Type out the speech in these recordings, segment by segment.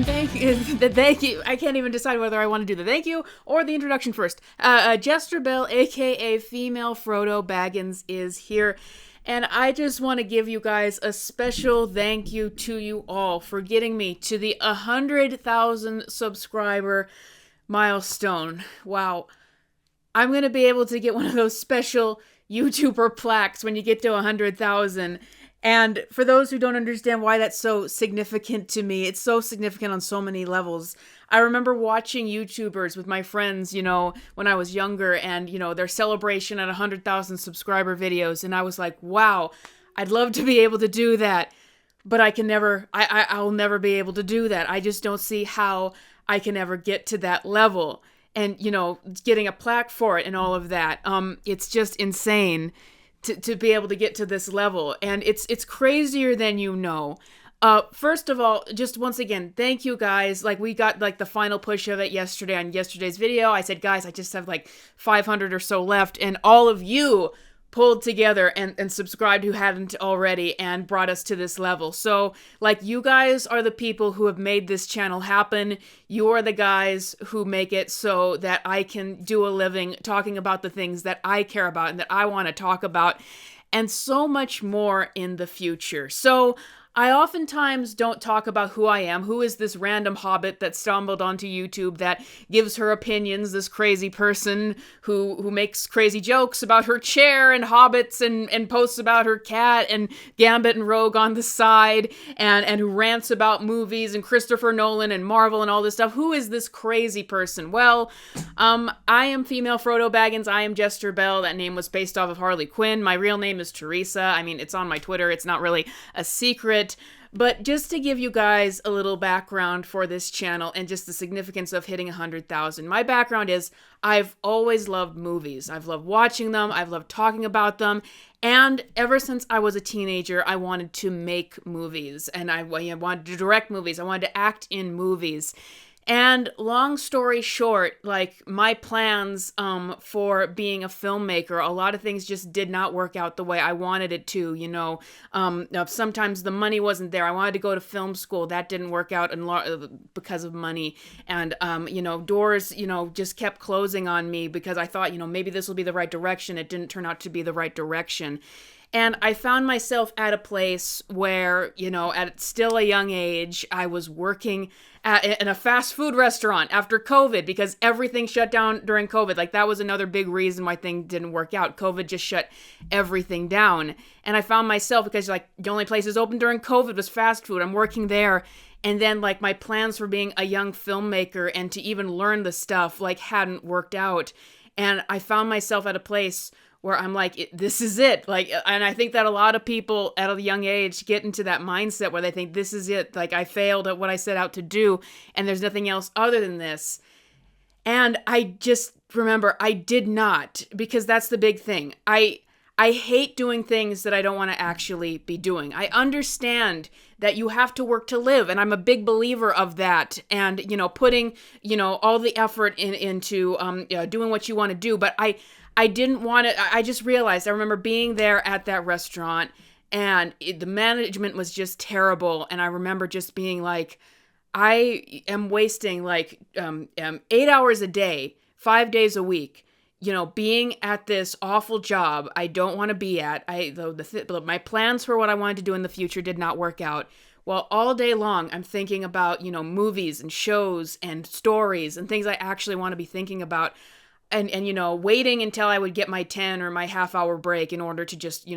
and thank you. I can't even decide whether I want to do the thank you or the introduction first. Jester Bell, aka Female Frodo Baggins, is here. And I just want to give you guys a special thank you to you all for getting me to the 100,000 subscriber milestone. Wow. I'm going to be able to get one of those special YouTuber plaques when you get to 100,000. And for those who don't understand why that's so significant to me, it's so significant on so many levels. I remember watching YouTubers with my friends, when I was younger, and, their celebration at 100,000 subscriber videos. And I was like, wow, I'd love to be able to do that. But I'll never be able to do that. I just don't see how I can ever get to that level. And, getting a plaque for it and all of that. It's just insane to be able to get to this level. And it's crazier than you know. First of all, just once again, thank you guys. We got the final push of it yesterday on yesterday's video. I said, guys, I just have 500 or so left. And all of you pulled together and subscribed who hadn't already and brought us to this level. So, you guys are the people who have made this channel happen. You are the guys who make it so that I can do a living talking about the things that I care about and that I want to talk about, and so much more in the future. So, I oftentimes don't talk about who I am. Who is this random hobbit that stumbled onto YouTube that gives her opinions, this crazy person who makes crazy jokes about her chair and hobbits and posts about her cat and Gambit and Rogue on the side and who rants about movies and Christopher Nolan and Marvel and all this stuff. Who is this crazy person? Well, I am Female Frodo Baggins. I am Jester Bell. That name was based off of Harley Quinn. My real name is Teresa. I mean, it's on my Twitter. It's not really a secret. But just to give you guys a little background for this channel and just the significance of hitting 100,000. My background is I've always loved movies. I've loved watching them. I've loved talking about them. And ever since I was a teenager, I wanted to make movies. And I wanted to direct movies. I wanted to act in movies. And long story short, my plans for being a filmmaker, a lot of things just did not work out the way I wanted it to, sometimes the money wasn't there. I wanted to go to film school. That didn't work out because of money. And, doors, just kept closing on me because I thought, maybe this will be the right direction. It didn't turn out to be the right direction. And I found myself at a place where, at still a young age, I was working in a fast food restaurant after COVID because everything shut down during COVID. That was another big reason why things didn't work out. COVID just shut everything down. And I found myself, because the only places open during COVID was fast food. I'm working there. And then my plans for being a young filmmaker and to even learn the stuff hadn't worked out. And I found myself at a place where I'm this is it. And I think that a lot of people at a young age get into that mindset where they think this is it. I failed at what I set out to do and there's nothing else other than this. And I just remember I did not, because that's the big thing. I hate doing things that I don't want to actually be doing. I understand that you have to work to live, and I'm a big believer of that. And, putting, all the effort into doing what you want to do. But I didn't want it. I just realized, I remember being there at that restaurant and the management was just terrible. And I remember just being I am wasting 8 hours a day, 5 days a week, being at this awful job I don't want to be at. My plans for what I wanted to do in the future did not work out. Well, all day long, I'm thinking about, movies and shows and stories and things I actually want to be thinking about. And waiting until I would get my 10 or my half-hour break in order to just,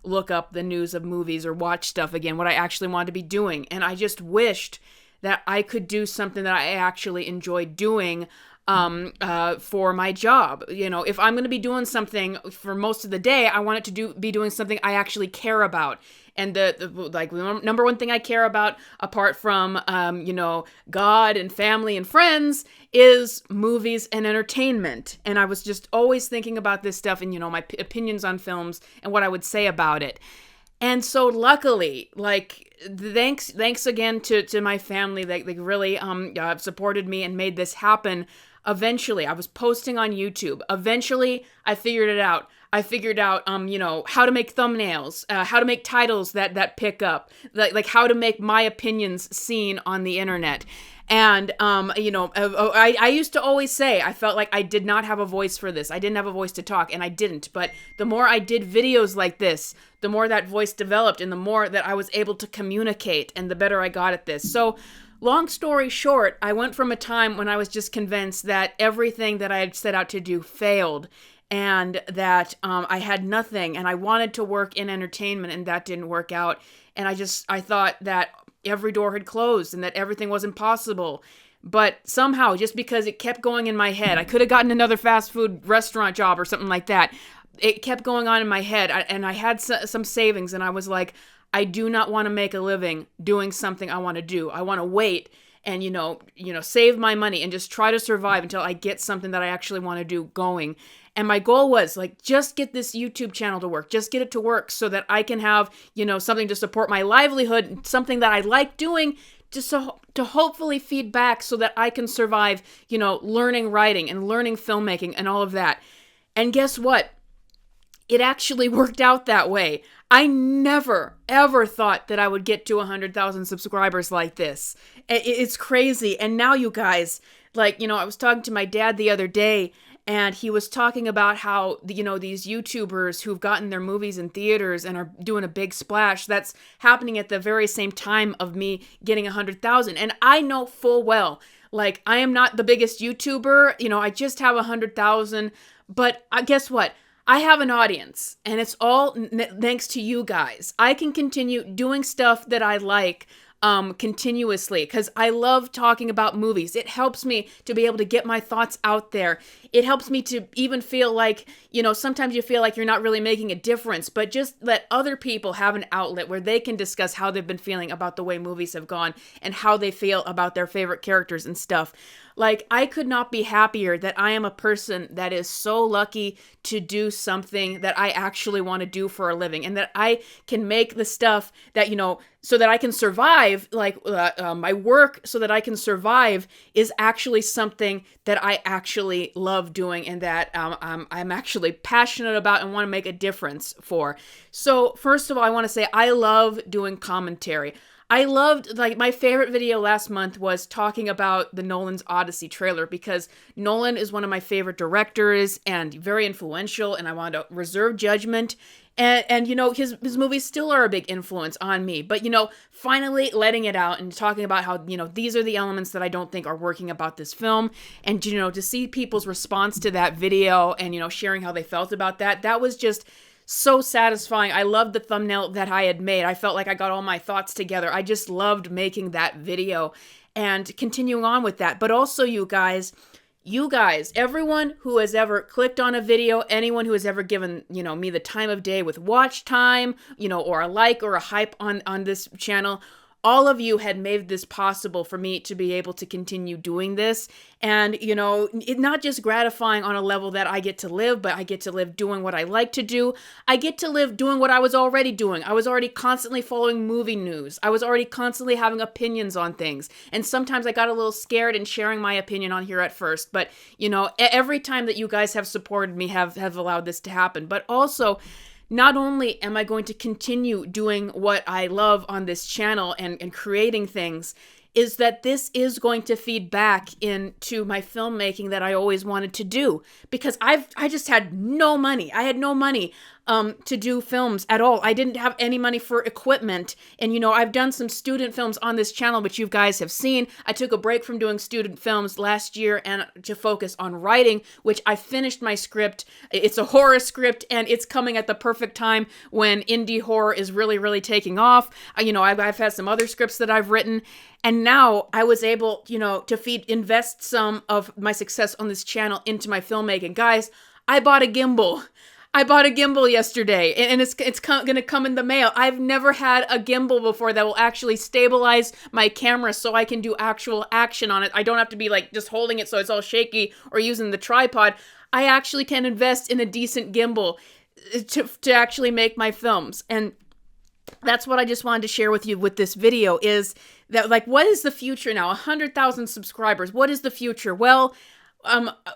look up the news of movies or watch stuff again, what I actually wanted to be doing. And I just wished that I could do something that I actually enjoyed doing for my job. If I'm going to be doing something for most of the day, I want it to be doing something I actually care about. And the number one thing I care about, apart from, God and family and friends, is movies and entertainment. And I was just always thinking about this stuff and, my opinions on films and what I would say about it. And so luckily, thanks again to my family. They really supported me and made this happen. Eventually, I was posting on YouTube. Eventually, I figured it out. I figured out, how to make thumbnails, how to make titles that pick up, like how to make my opinions seen on the internet. And, I used to always say I felt like I did not have a voice for this. I didn't have a voice to talk, and I didn't. But the more I did videos like this, the more that voice developed and the more that I was able to communicate and the better I got at this. So long story short, I went from a time when I was just convinced that everything that I had set out to do failed and that I had nothing and I wanted to work in entertainment and that didn't work out. And I thought that every door had closed and that everything was impossible. But somehow, just because it kept going in my head, I could have gotten another fast food restaurant job or something like that. It kept going on in my head, and I had some savings, and I was like, I do not want to make a living doing something I want to do. I want to wait and, save my money and just try to survive until I get something that I actually want to do going. And my goal was like, just get this YouTube channel to work, just get it to work so that I can have, something to support my livelihood, something that I like doing, just to hopefully feed back so that I can survive, learning writing and learning filmmaking and all of that. And guess what? It actually worked out that way. I never, ever thought that I would get to 100,000 subscribers like this. It's crazy. And now you guys, I was talking to my dad the other day, and he was talking about how, these YouTubers who've gotten their movies in theaters and are doing a big splash, that's happening at the very same time of me getting 100,000. And I know full well, I am not the biggest YouTuber. I just have 100,000. But guess what? I have an audience, and it's all thanks to you guys. I can continue doing stuff that I like continuously because I love talking about movies. It helps me to be able to get my thoughts out there. It helps me to even feel like, sometimes you feel like you're not really making a difference, but just let other people have an outlet where they can discuss how they've been feeling about the way movies have gone and how they feel about their favorite characters and stuff. I could not be happier that I am a person that is so lucky to do something that I actually want to do for a living and that I can make the stuff that, so that I can survive, my work so that I can survive is actually something that I actually love doing and that I'm actually passionate about and want to make a difference for. So first of all, I want to say I love doing commentary. I loved, my favorite video last month was talking about the Nolan's Odyssey trailer because Nolan is one of my favorite directors and very influential, and I wanted to reserve judgment. And his movies still are a big influence on me. But, finally letting it out and talking about how, these are the elements that I don't think are working about this film. And, to see people's response to that video and, sharing how they felt about that was just so satisfying. I loved the thumbnail that I had made. I felt like I got all my thoughts together. I just loved making that video and continuing on with that. But also you guys, everyone who has ever clicked on a video, anyone who has ever given, me the time of day with watch time, or a like or a hype on this channel, all of you had made this possible for me to be able to continue doing this. And, it's not just gratifying on a level that I get to live, but I get to live doing what I like to do. I get to live doing what I was already doing. I was already constantly following movie news. I was already constantly having opinions on things. And sometimes I got a little scared in sharing my opinion on here at first. But, every time that you guys have supported me have allowed this to happen. But also, not only am I going to continue doing what I love on this channel and creating things, is that this is going to feed back into my filmmaking that I always wanted to do. Because I just had no money. I had no money to do films at all. I didn't have any money for equipment. And, I've done some student films on this channel, which you guys have seen. I took a break from doing student films last year and to focus on writing, which I finished my script. It's a horror script, and it's coming at the perfect time when indie horror is really, really taking off. I've had some other scripts that I've written. And now I was able, to invest some of my success on this channel into my filmmaking. Guys, I bought a gimbal. I bought a gimbal yesterday, and it's going to come in the mail. I've never had a gimbal before that will actually stabilize my camera so I can do actual action on it. I don't have to be just holding it so it's all shaky or using the tripod. I actually can invest in a decent gimbal to actually make my films. And that's what I just wanted to share with you with this video is that, what is the future now? 100,000 subscribers. What is the future? Well,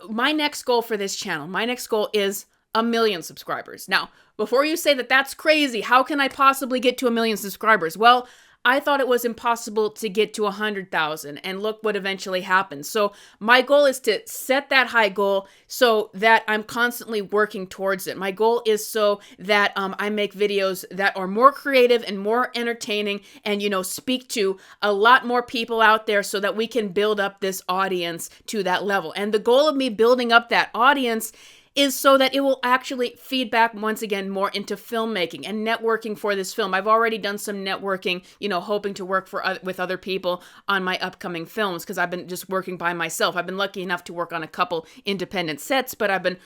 my next goal for this channel, my next goal is 1 million subscribers. Now, before you say that that's crazy, how can I possibly get to 1 million subscribers? Well, I thought it was impossible to get to 100,000, and look what eventually happened. So my goal is to set that high goal so that I'm constantly working towards it. My goal is so that I make videos that are more creative and more entertaining and, speak to a lot more people out there so that we can build up this audience to that level. And the goal of me building up that audience is so that it will actually feed back once again more into filmmaking and networking for this film. I've already done some networking, hoping to work with other people on my upcoming films, because I've been just working by myself. I've been lucky enough to work on a couple independent sets, but I've been,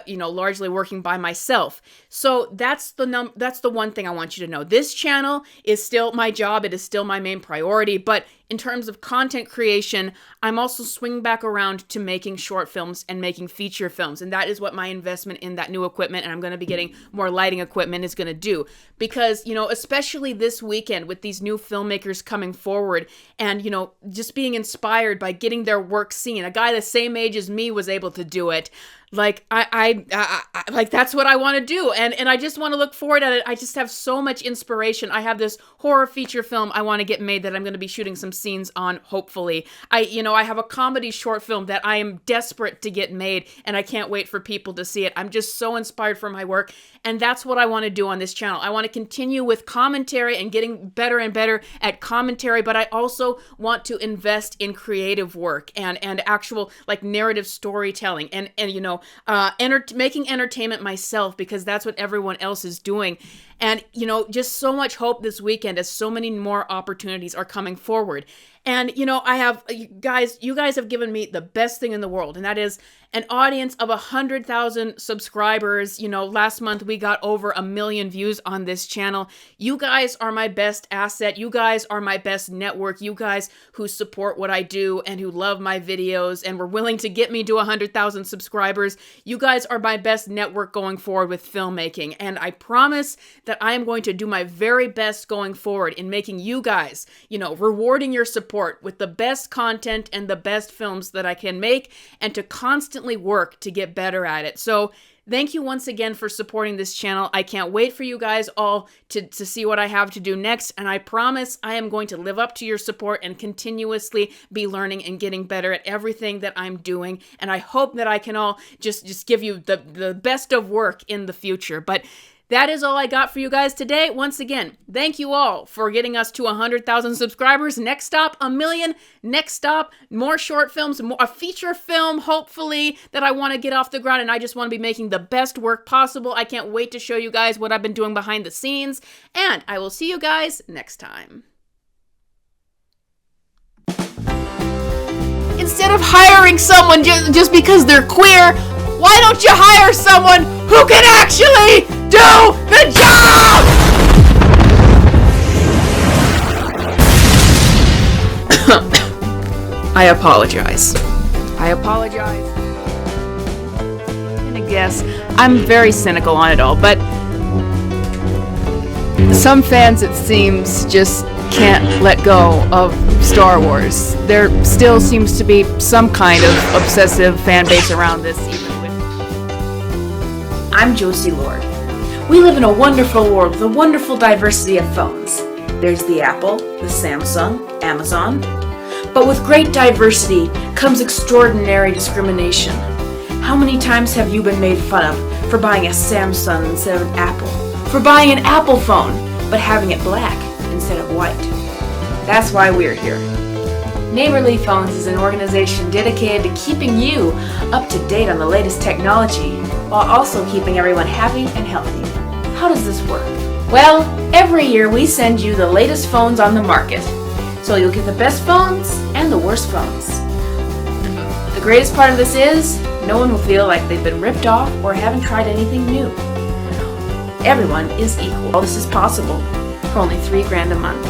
largely working by myself. So that's the one thing I want you to know. This channel is still my job. It is still my main priority, but in terms of content creation, I'm also swinging back around to making short films and making feature films. And that is what my investment in that new equipment, and I'm going to be getting more lighting equipment, is going to do. Because, especially this weekend with these new filmmakers coming forward and, just being inspired by getting their work seen. A guy the same age as me was able to do it. Like, I like, that's what I want to do. And I just want to look forward at it. I just have so much inspiration. I have this horror feature film I want to get made that I'm going to be shooting some scenes on, hopefully. I have a comedy short film that I am desperate to get made, and I can't wait for people to see it. I'm just so inspired for my work, and that's what I want to do on this channel. I want to continue with commentary and getting better and better at commentary, but I also want to invest in creative work and actual, like, narrative storytelling and making entertainment myself, because that's what everyone else is doing. And, just so much hope this weekend as so many more opportunities are coming forward. And, I have, you guys have given me the best thing in the world, and that is an audience of 100,000 subscribers. Last month we got over 1 million views on this channel. You guys are my best asset. You guys are my best network. You guys who support what I do and who love my videos and were willing to get me to 100,000 subscribers. You guys are my best network going forward with filmmaking. And I promise that I am going to do my very best going forward in making you guys, rewarding your support with the best content and the best films that I can make, and to constantly work to get better at it. So thank you once again for supporting this channel. I can't wait for you guys all to see what I have to do next, and I promise I am going to live up to your support and continuously be learning and getting better at everything that I'm doing, and I hope that I can all just give you the best of work in the future. But that is all I got for you guys today. Once again, thank you all for getting us to 100,000 subscribers. Next stop, 1 million. Next stop, more short films, a feature film, hopefully, that I want to get off the ground. And I just want to be making the best work possible. I can't wait to show you guys what I've been doing behind the scenes. And I will see you guys next time. Instead of hiring someone just because they're queer, why don't you hire someone who can actually do the job? I apologize. And I guess I'm very cynical on it all, but some fans, it seems, just can't let go of Star Wars. There still seems to be some kind of obsessive fan base around this, even with... I'm Josie Lord. We live in a wonderful world with a wonderful diversity of phones. There's the Apple, the Samsung, Amazon. But with great diversity comes extraordinary discrimination. How many times have you been made fun of for buying a Samsung instead of an Apple? For buying an Apple phone, but having it black instead of white? That's why we're here. Neighborly Phones is an organization dedicated to keeping you up to date on the latest technology, while also keeping everyone happy and healthy. How does this work? Well, every year we send you the latest phones on the market, so you'll get the best phones and the worst phones. The greatest part of this is, no one will feel like they've been ripped off or haven't tried anything new. Everyone is equal. All this is possible for only $3 grand a month.